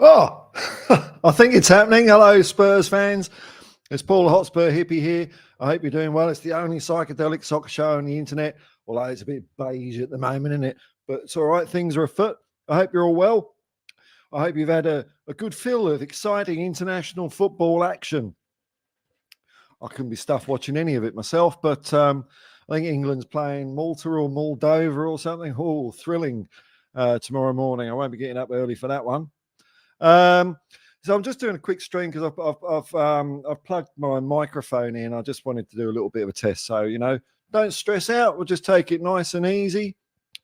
Oh, I think it's happening. Hello, Spurs fans. It's Paul, the Hotspur Hippie here. I hope you're doing well. It's the only psychedelic soccer show on the internet, although it's a bit beige at the moment, isn't it? But it's all right. Things are afoot. I hope you're all well. I hope you've had a good fill of exciting international football action. I couldn't be stuffed watching any of it myself, but I think England's playing Malta or Moldova or something. Oh, thrilling tomorrow morning. I won't be getting up early for that one. So I'm just doing a quick stream because I've plugged my microphone in. I just wanted to do a little bit of a test. So, don't stress out. We'll just take it nice and easy.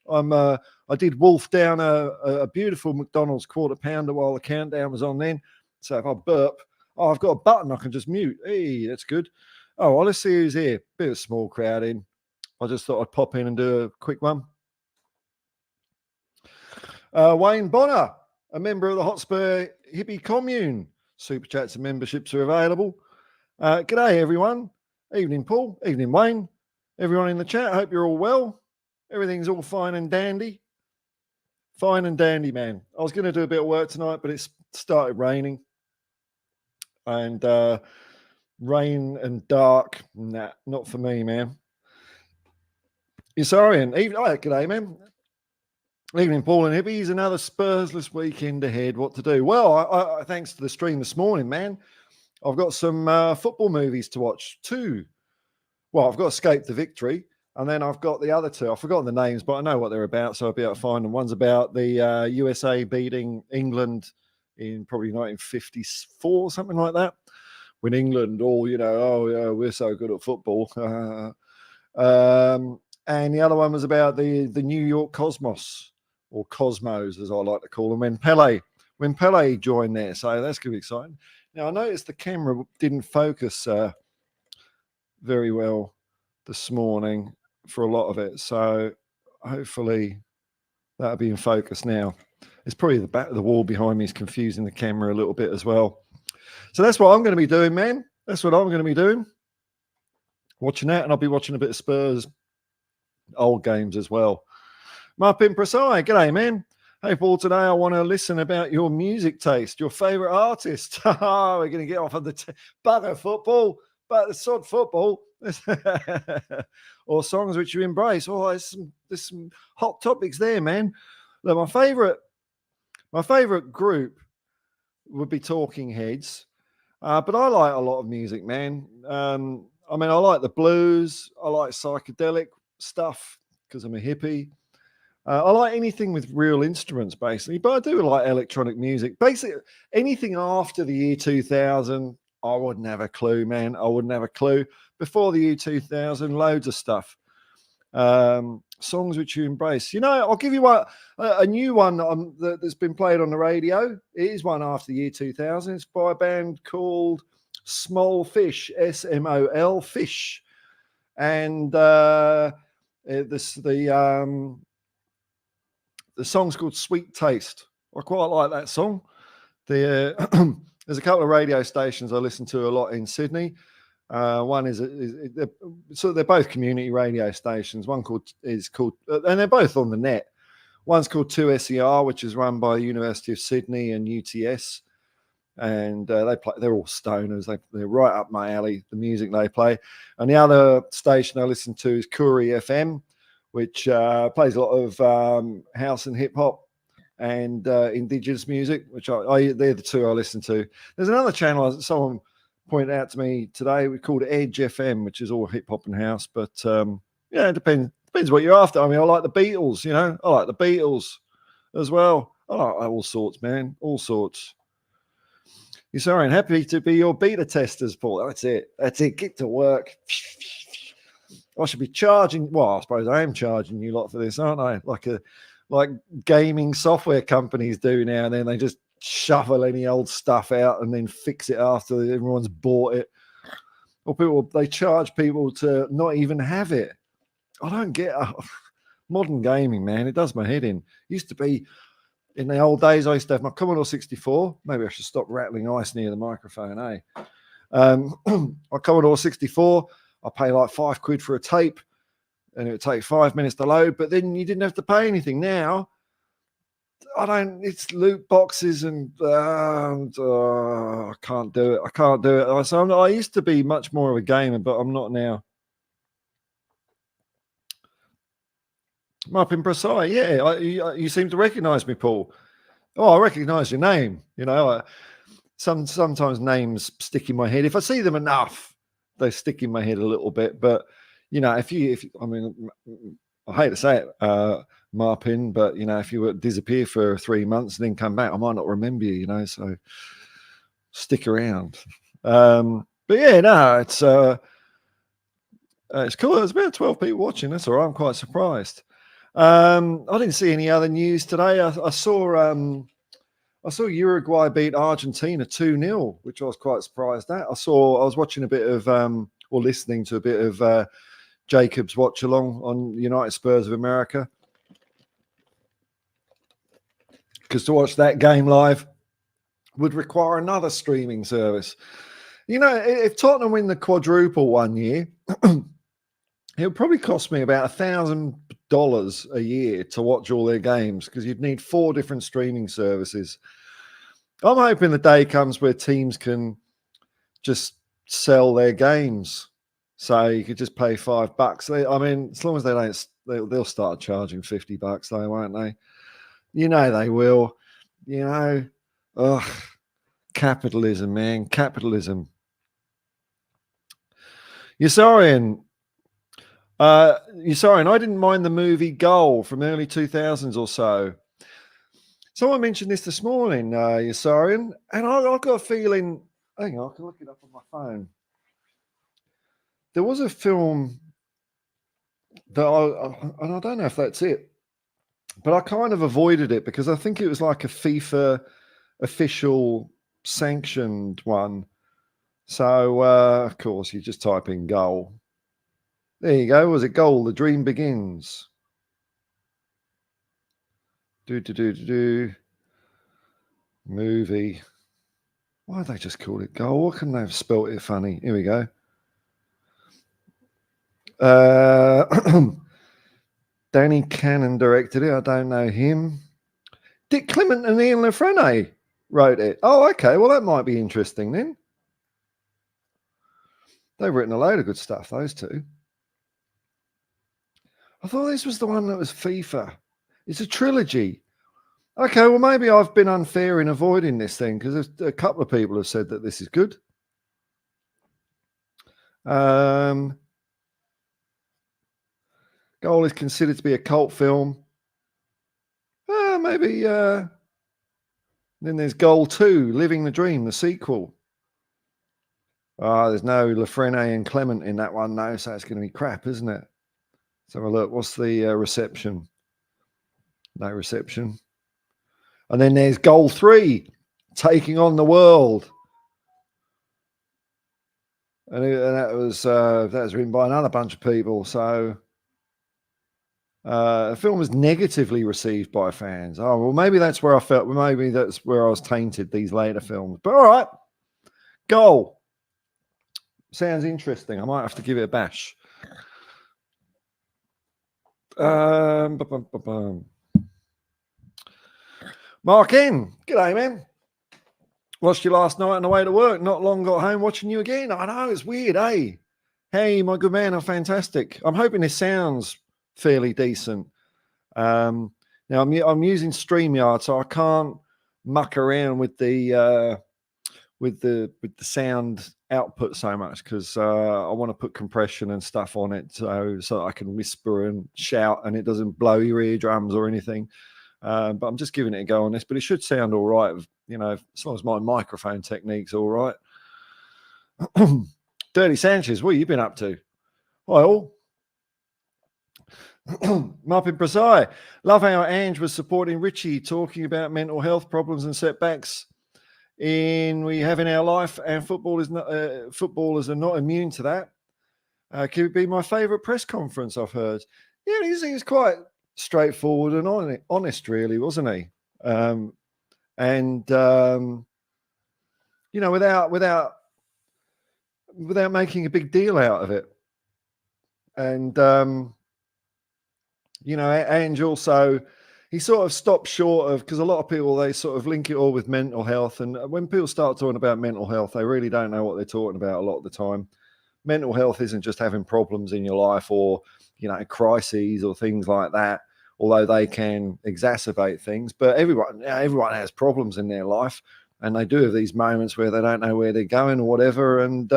I did wolf down a beautiful McDonald's quarter pounder while the countdown was on then. So if I burp, I've got a button I can just mute. Hey, that's good. Oh, well, let's see who's here. Bit of a small crowd in. I just thought I'd pop in and do a quick one. Wayne Bonner, a member of the Hotspur Hippie commune. Super chats and memberships are available. G'day, everyone. Evening, Paul. Evening, Wayne. Everyone in the chat, I hope you're all well. Everything's all fine and dandy. Fine and dandy, man. I was going to do a bit of work tonight, but it's started raining. And rain and dark, nah, not for me, man. Yes, Orion. G'day, man. Evening, Paul and Hippies. Another Spursless weekend ahead. What to do? Well, I thanks to the stream this morning, man, I've got some football movies to watch. Two. Well, I've got Escape to Victory, and then I've got the other two. I've forgotten the names, but I know what they're about, so I'll be able to find them. One's about the USA beating England in probably 1954, something like that, when England all, oh, yeah, we're so good at football. And the other one was about the New York Cosmos, or Cosmos, as I like to call them, when Pele joined there. So that's going to be exciting. Now, I noticed the camera didn't focus very well this morning for a lot of it. So hopefully that'll be in focus now. It's probably the back of the wall behind me is confusing the camera a little bit as well. So that's what I'm going to be doing, man. That's what I'm going to be doing. Watching that, and I'll be watching a bit of Spurs old games as well. Marpin Prasai, g'day, man. Hey, Paul, today I want to listen about your music taste, your favourite artist. We're going to get off of the bugger football, but the sod football, or songs which you embrace. Oh, there's some hot topics there, man. Look, my favourite group would be Talking Heads, but I like a lot of music, man. I like the blues. I like psychedelic stuff because I'm a hippie. I like anything with real instruments, basically, but I do like electronic music. Basically, anything after the year 2000, I wouldn't have a clue, man. I wouldn't have a clue. Before the year 2000, loads of stuff. Songs which you embrace. I'll give you a new one that's been played on the radio. It is one after the year 2000. It's by a band called Small Fish, SMOL Fish. And the song's called Sweet Taste. I quite like that song. There's a couple of radio stations I listen to a lot in Sydney. One they're both community radio stations. One is called, and they're both on the net. One's called 2SER, which is run by the University of Sydney and UTS, and they're all stoners. They're right up my alley, the music they play. And the other station I listen to is Koori FM, which plays a lot of house and hip hop and indigenous music, which they're the two I listen to. There's another channel someone pointed out to me today. We called Edge FM, which is all hip hop and house. But it depends what you're after. I mean, I like the Beatles. I like the Beatles as well. I like all sorts, man, all sorts. You're sorry, happy to be your beta testers, Paul. That's it. Get to work. I should be charging. Well, I suppose I am charging you lot for this, aren't I? Like gaming software companies do now, and then they just shovel any old stuff out and then fix it after everyone's bought it. Or they charge people to not even have it. I don't get modern gaming, man. It does my head in. Used to be in the old days. I used to have my Commodore 64. Maybe I should stop rattling ice near the microphone, eh? My Commodore 64. I pay like £5 for a tape, and it would take 5 minutes to load. But then you didn't have to pay anything. Now It's loot boxes and I can't do it. I can't do it. I used to be much more of a gamer, but I'm not now. Marpin Prasai, yeah, you seem to recognise me, Paul. Oh, I recognise your name. Sometimes names stick in my head. If I see them enough, they stick in my head a little bit. But if I mean, I hate to say it, Marpin, but if you would disappear for 3 months and then come back, I might not remember you. So stick around. But yeah, no, it's cool. There's about 12 people watching. That's all right. I'm quite surprised. I didn't see any other news today. I saw Uruguay beat Argentina 2-0, which I was quite surprised at. I was watching a bit of or listening to a bit of Jacob's watch along on United Spurs of America, because to watch that game live would require another streaming service. If Tottenham win the quadruple one year, it'll probably cost me about $1,000 a year to watch all their games, because you'd need 4 different streaming services. I'm hoping the day comes where teams can just sell their games, so you could just pay $5. I mean, as long as they don't, they'll start charging $50 though, won't they? They will. Capitalism, man, capitalism. Yusarian, I didn't mind the movie Goal from early 2000s or so. Someone mentioned this morning, Yusarian, and I got a feeling. Hang on, I can look it up on my phone. There was a film that and I don't know if that's it, but I kind of avoided it because I think it was like a FIFA official sanctioned one. So, of course, you just type in Goal. There you go. Was it Goal? The Dream Begins. Movie. Why did they just call it Goal? What couldn't they have spelt it funny? Here we go. Danny Cannon directed it. I don't know him. Dick Clement and Ian Lafreniere wrote it. Oh, okay. Well, that might be interesting then. They've written a load of good stuff, those two. I thought this was the one that was FIFA. It's a trilogy. Okay, well, maybe I've been unfair in avoiding this thing, because a couple of people have said that this is good. Goal is considered to be a cult film. Maybe. Then there's Goal 2, Living the Dream, the sequel. There's no Lafreniere and Clement in that one, though, so it's going to be crap, isn't it? Let's have a look. What's the reception? No reception. And then there's Goal 3, Taking on the World. And that was written by another bunch of people. So the film was negatively received by fans. Oh, well, maybe that's where I felt. Maybe that's where I was tainted, these later films. But all right, Goal. Sounds interesting. I might have to give it a bash. Mark N. G'day, man. Watched you last night on the way to work. Not long got home, watching you again. I know, it's weird, eh? Hey, my good man, I'm fantastic. I'm hoping this sounds fairly decent. Now I'm using StreamYard, so I can't muck around with the sound output so much, because I want to put compression and stuff on it so I can whisper and shout and it doesn't blow your eardrums or anything. But I'm just giving it a go on this, but it should sound all right, as long as my microphone technique's all right. Dirty Sanchez, what have you been up to? Hi all. Marpin Prasai, love how Ange was supporting Richie, talking about mental health problems and setbacks we have in our life, and footballers are not immune to that. Could it be my favourite press conference I've heard? Yeah, he was quite straightforward and honest, really, wasn't he? Without making a big deal out of it. And Ange also he sort of stopped short of, because a lot of people, they sort of link it all with mental health. And when people start talking about mental health, they really don't know what they're talking about a lot of the time. Mental health isn't just having problems in your life or, crises or things like that, although they can exacerbate things. But everyone has problems in their life, and they do have these moments where they don't know where they're going or whatever. And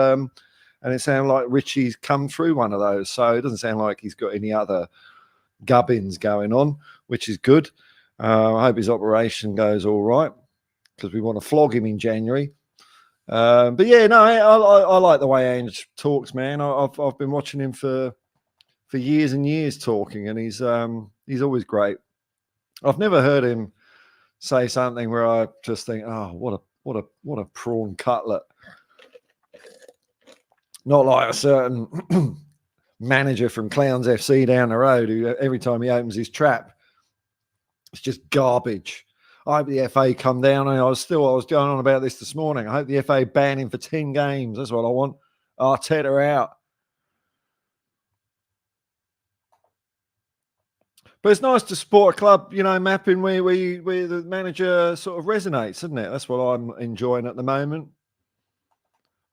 it sounds like Richie's come through one of those. So it doesn't sound like he's got any other gubbins going on, which is good. I hope his operation goes all right, because we want to flog him in January. But yeah, no, I like the way Ange talks, man. I've been watching him for years and years talking, and he's always great. I've never heard him say something where I just think, oh, what a prawn cutlet. Not like a certain manager from Clowns FC down the road who every time he opens his trap, it's just garbage. I hope the FA come down. And I was going on about this morning. I hope the FA ban him for 10 games. That's what I want. Arteta out. But it's nice to support a club, mapping where the manager sort of resonates, isn't it? That's what I'm enjoying at the moment.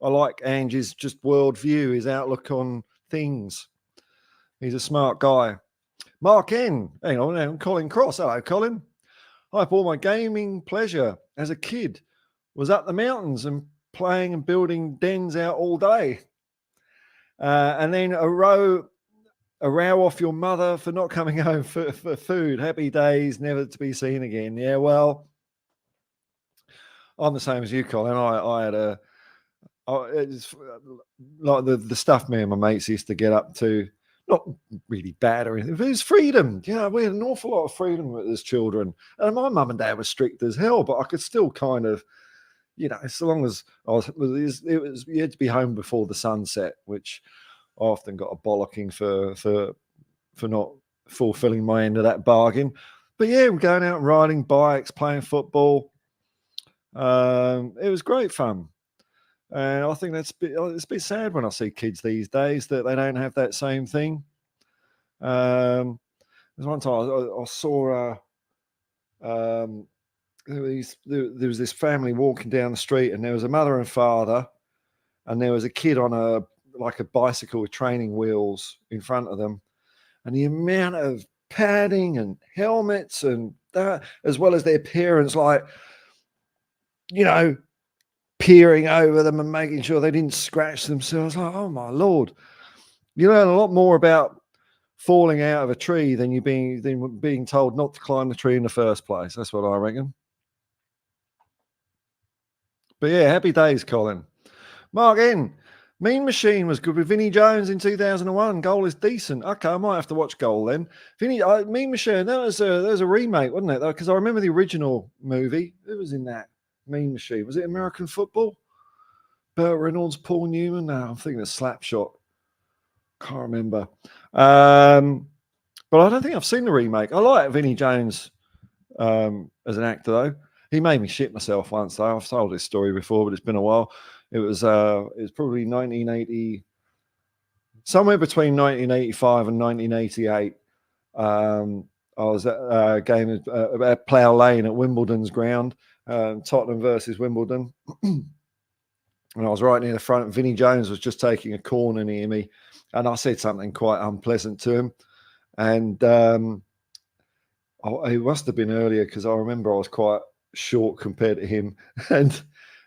I like Ange's just worldview, his outlook on things. He's a smart guy. Mark N. Hang on, Colin Cross. Hello, Colin. I hope all my gaming pleasure as a kid was up the mountains and playing and building dens out all day. And then a row off your mother for not coming home for food. Happy days, never to be seen again. Yeah, well, I'm the same as you, Colin. I had it's like the stuff me and my mates used to get up to. Not really bad or anything, but it was freedom. We had an awful lot of freedom as children. And my mum and dad were strict as hell, but I could still kind of, so long as I was, you had to be home before the sunset, which I often got a bollocking for not fulfilling my end of that bargain. But yeah, we're going out and riding bikes, playing football. It was great fun. And I think it's a bit sad when I see kids these days that they don't have that same thing. There's one time I saw there was this family walking down the street, and there was a mother and father, and there was a kid on a bicycle with training wheels in front of them, and the amount of padding and helmets and that, as well as their parents, peering over them and making sure they didn't scratch themselves. Like, oh my Lord. You learn a lot more about falling out of a tree than being told not to climb the tree in the first place. That's what I reckon. But yeah, happy days, Colin. Mark N. Mean Machine was good with Vinnie Jones in 2001. Goal is decent. Okay, I might have to watch Goal then. Mean Machine, that was a remake, wasn't it? Because I remember the original movie. Who was in that? Mean Machine. Was it American Football? Burt Reynolds, Paul Newman? No, I'm thinking of Slapshot. Can't remember. But I don't think I've seen the remake. I like Vinnie Jones as an actor, though. He made me shit myself once, though. I've told this story before, but it's been a while. It was probably 1980, somewhere between 1985 and 1988. I was at a game at Plough Lane at Wimbledon's ground, Tottenham versus Wimbledon. And I was right near the front. Vinnie Jones was just taking a corner near me, and I said something quite unpleasant to him. And it must have been earlier, because I remember I was quite short compared to him. And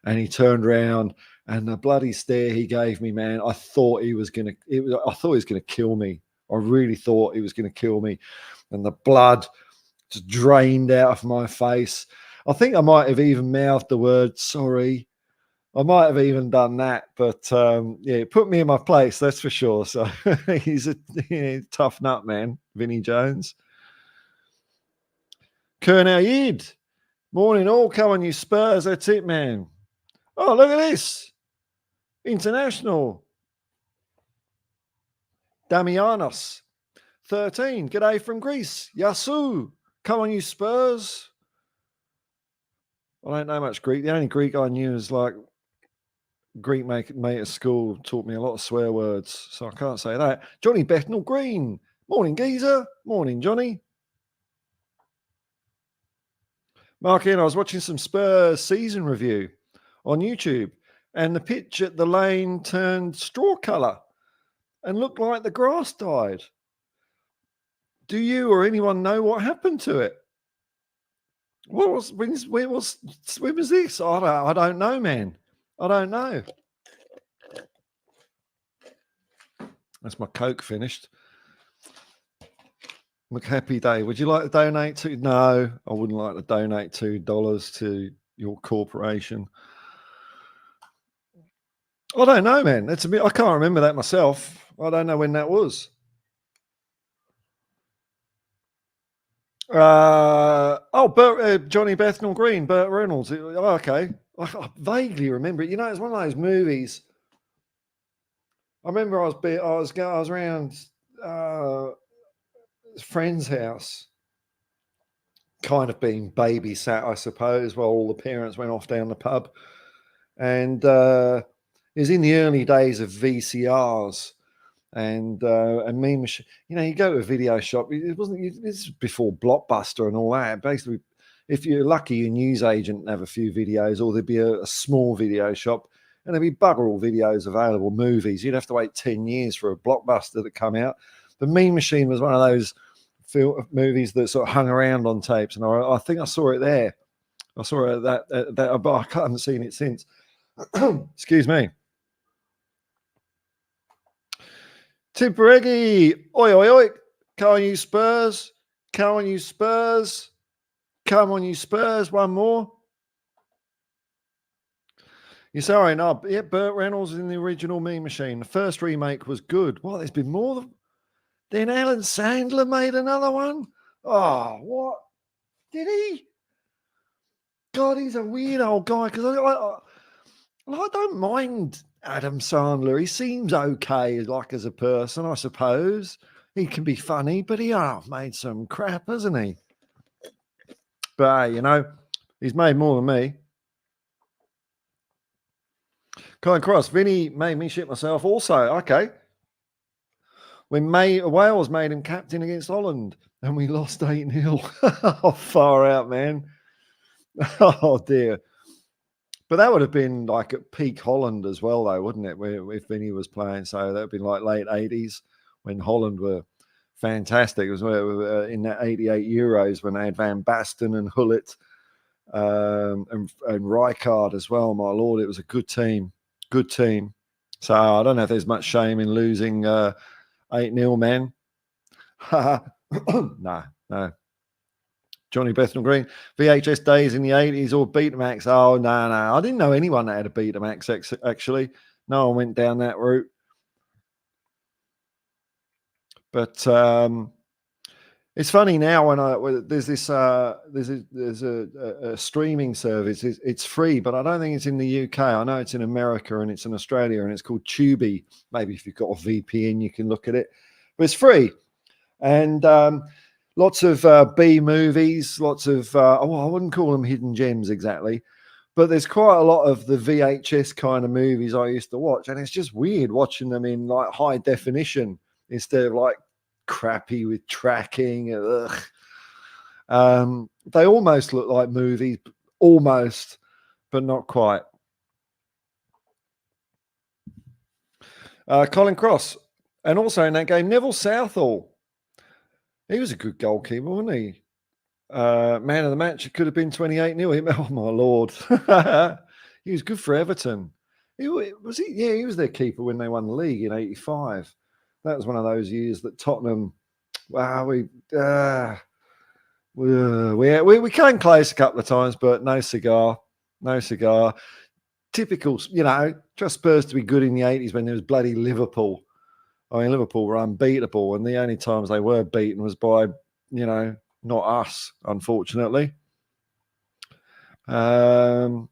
he turned around, and the bloody stare he gave me, man, I thought he was gonna kill me. I really thought he was gonna kill me. And the blood just drained out of my face. I think I might have even mouthed the word sorry. I might have even done that, but yeah, put me in my place, that's for sure. So he's a tough nut, man, Vinnie Jones. Colonel Yid, morning all, come on you Spurs, that's it, man. Oh, look at this. International. Damianos, 13, g'day from Greece. Yasu, come on you Spurs. I don't know much Greek. The only Greek I knew is Greek mate at school taught me a lot of swear words, so I can't say that. Johnny Bethnal Green. Morning, geezer. Morning, Johnny. Mark in, I was watching some Spurs season review on YouTube, and the pitch at the lane turned straw colour and looked like the grass died. Do you or anyone know what happened to it? When was this? I don't know, man. I don't know. That's my Coke finished. Look, happy day. Would you like to donate to? No, I wouldn't like to donate $2 to your corporation. I don't know, man. That's a bit. I can't remember that myself. I don't know when that was. Johnny Bethnal Green, Burt Reynolds. Okay, I vaguely remember it. You know, it's one of those movies. I remember I was around a friend's house, kind of being babysat, I suppose, while all the parents went off down the pub, and it was in the early days of VCRs. And Mean Machine, you know, you go to a video shop. It wasn't. This was before Blockbuster and all that. Basically, if you're lucky, your newsagent would have a few videos, or there'd be a small video shop, and there'd be bugger all videos available. Movies, you'd have to wait 10 years for a Blockbuster to come out. The Mean Machine was one of those movies that sort of hung around on tapes, and I think I saw it there. I saw it at that, but I haven't seen it since. Excuse me. Tim Pereggi, oi, oi, oi. Come on, you Spurs. Come on, you Spurs. Come on, you Spurs. One more. You're sorry, no. Yeah, Burt Reynolds in the original Mean Machine. The first remake was good. Well, there's been more than. Then Alan Sandler made another one. Oh, what? Did he? God, he's a weird old guy. Because I don't mind Adam Sandler. He seems okay, like as a person, I suppose. He can be funny, but he made some crap, hasn't he? But hey, you know, he's made more than me. Colin Cross, Vinny made me shit myself also. Okay. When Wales made him captain against Holland and we lost 8-0. Oh, far out, man. Oh, dear. But that would have been like at peak Holland as well, though, wouldn't it? If Vinny was playing. So that would have been like late 80s when Holland were fantastic. It was in that 88 Euros when they had Van Basten and Hullet and Rijkaard as well. My Lord, it was a good team. Good team. So I don't know if there's much shame in losing 8-0, man. No. Johnny Bethnal Green, VHS days in the 80s or Betamax. Oh, no. I didn't know anyone that had a Betamax, actually. No one went down that route. But it's funny now when there's a streaming service. It's free, but I don't think it's in the UK. I know it's in America and it's in Australia, and it's called Tubi. Maybe if you've got a VPN, you can look at it. But it's free, and lots of B movies, lots of I wouldn't call them hidden gems exactly, but there's quite a lot of the VHS kind of movies I used to watch, and it's just weird watching them in like high definition instead of like crappy with tracking. They almost look like movies, almost, but not quite. Colin Cross, and also in that game, Neville Southall. He was a good goalkeeper, wasn't he? Man of the match, it could have been 28-0. Oh, my Lord. He was good for Everton. He was their keeper when they won the league in 85. That was one of those years that Tottenham, we came close a couple of times, but no cigar. Typical, just Spurs to be good in the 80s when there was bloody Liverpool. I mean, Liverpool were unbeatable, and the only times they were beaten was by, not us, unfortunately. What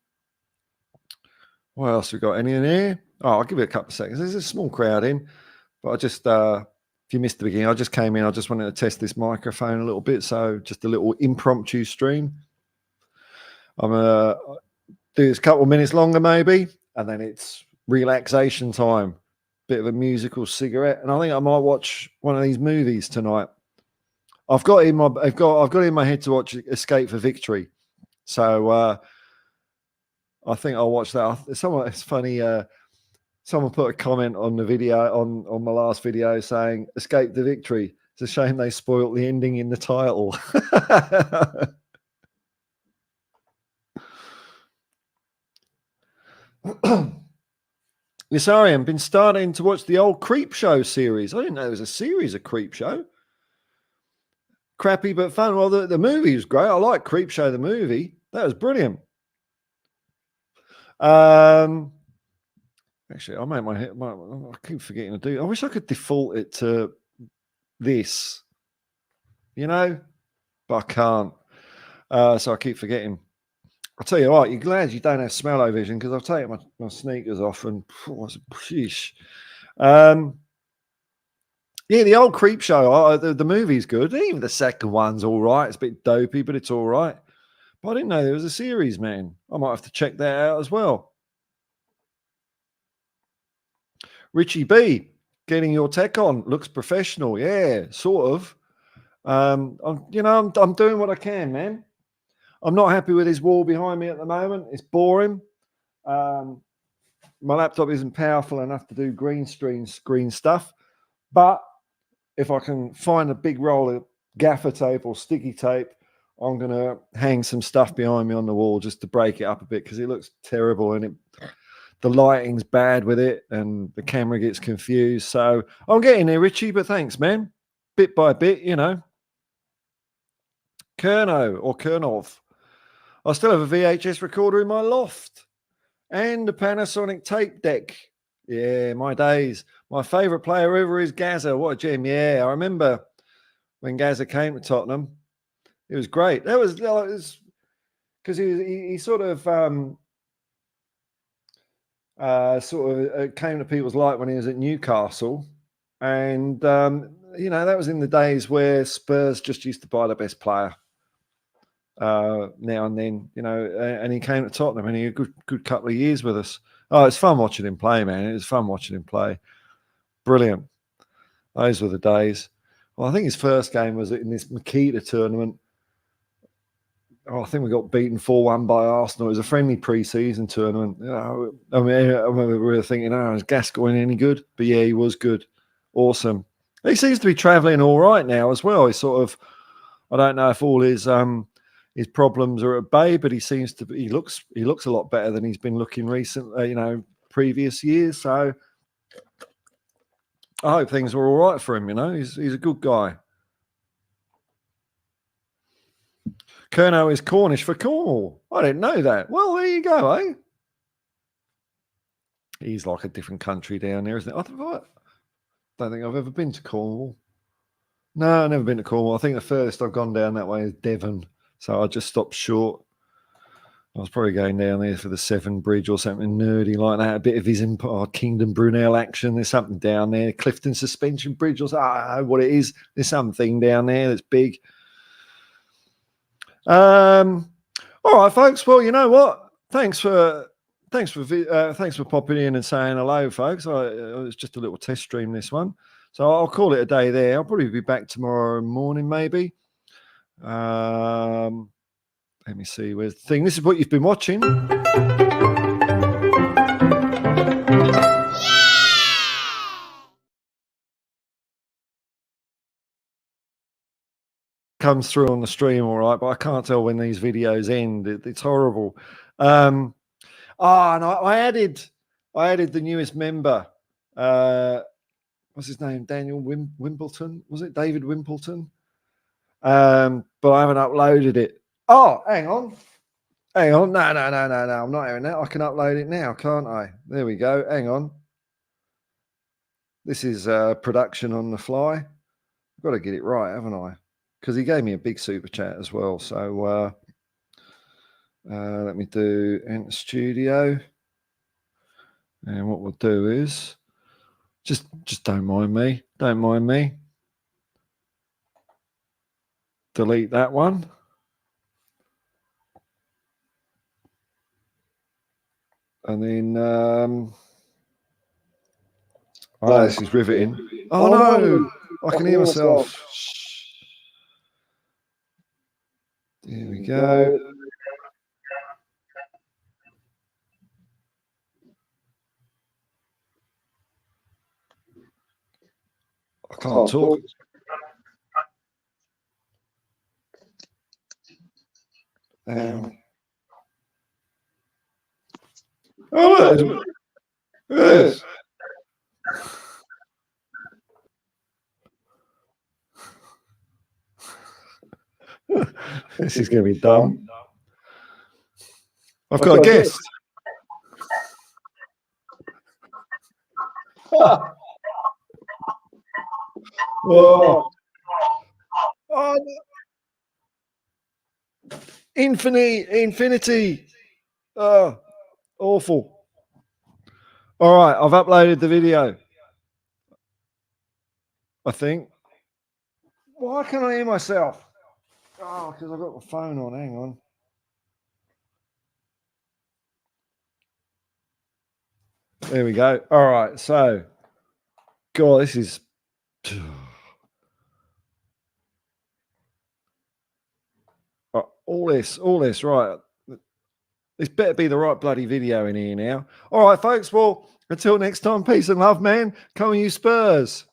else we got? Any in here? Oh, I'll give it a couple of seconds. There's a small crowd in, but I just, if you missed the beginning, I just came in. I just wanted to test this microphone a little bit, so just a little impromptu stream. I'm going to do this a couple of minutes longer, maybe, and then it's relaxation time. Bit of a musical cigarette, and I think I might watch one of these movies tonight. I've got in my head to watch Escape for Victory, So I think I'll watch that. It's funny. Someone put a comment on the video on my last video saying, "Escape the victory." It's a shame they spoilt the ending in the title. Yes, sorry, I've been starting to watch the old Creep Show series. I didn't know there was a series of Creep Show. Crappy but fun. Well, the movie was great. I like Creep Show, the movie. That was brilliant. Actually, I make my head. I keep forgetting to do. I wish I could default it to this, but I can't. So I keep forgetting. I'll tell you what, you're glad you don't have smell-o-vision because I've taken my sneakers off and yeah, the old Creep Show. The movie's good. Even the second one's all right. It's a bit dopey, but it's all right. But I didn't know there was a series, man. I might have to check that out as well. Richie B, getting your tech on. Looks professional. Yeah, sort of. I'm doing what I can, man. I'm not happy with this wall behind me at the moment. It's boring. My laptop isn't powerful enough to do green screen stuff. But if I can find a big roll of gaffer tape or sticky tape, I'm going to hang some stuff behind me on the wall just to break it up a bit because it looks terrible and the lighting's bad with it and the camera gets confused. So I'm getting there, Richie, but thanks, man. Bit by bit, Kernov. I still have a VHS recorder in my loft and a Panasonic tape deck. Yeah, my days. My favourite player ever is Gazza. What a gem. Yeah, I remember when Gazza came to Tottenham. It was great. That was because he sort of came to people's light when he was at Newcastle. And, that was in the days where Spurs just used to buy the best player. Now and then, and he came to Tottenham and he had a good couple of years with us. Oh, it's fun watching him play, man. It was fun watching him play. Brilliant. Those were the days. Well, I think his first game was in this Makita tournament. I think we got beaten 4-1 by Arsenal. It was a friendly pre-season tournament. I remember we were thinking, is Gascoigne any good? But yeah, he was good. Awesome. He seems to be travelling all right now as well. He's sort of, I don't know if all his problems are at bay, but he seems to be, he looks a lot better than he's been looking recently, previous years. So I hope things are all right for him. He's a good guy. Kerno is Cornish for Cornwall. I didn't know that. Well, there you go, eh? He's like a different country down there, isn't it? I don't think I've ever been to Cornwall. No, I've never been to Cornwall. I think the furthest I've gone down that way is Devon. So I just stopped short. I was probably going down there for the Severn Bridge or something nerdy like that. A bit of his Empire Kingdom Brunel action. There's something down there. Clifton Suspension Bridge or something. I don't know what it is. There's something down there that's big. All right, folks. Well, you know what? Thanks for popping in and saying hello, folks. It was just a little test stream, this one. So I'll call it a day there. I'll probably be back tomorrow morning, maybe. Let me see. Where's the thing? This is what you've been watching. Comes through on the stream, all right, but I can't tell when these videos end. It's horrible. And I added the newest member. What's his name? Daniel Wimbledon? Was it David Wimbledon? But I haven't uploaded it. Oh, hang on. No. I'm not having that. I can upload it now, can't I? There we go. Hang on. This is production on the fly. I've got to get it right, haven't I? Because he gave me a big super chat as well. So let me do Enter Studio. And what we'll do is just don't mind me. Don't mind me. Delete that one. And then this is riveting. Oh no! I can hear myself. There we go. can't talk. Oh, yes. This is going to be dumb. I've got a guest. Whoa. Oh, infinity. Oh, awful. All right, I've uploaded the video. I think. Why can't I hear myself? Oh, because I've got my phone on. Hang on. There we go. All right, so, God, this is. All this, right. This better be the right bloody video in here now. All right, folks. Well, until next time, peace and love, man. Come on, you Spurs.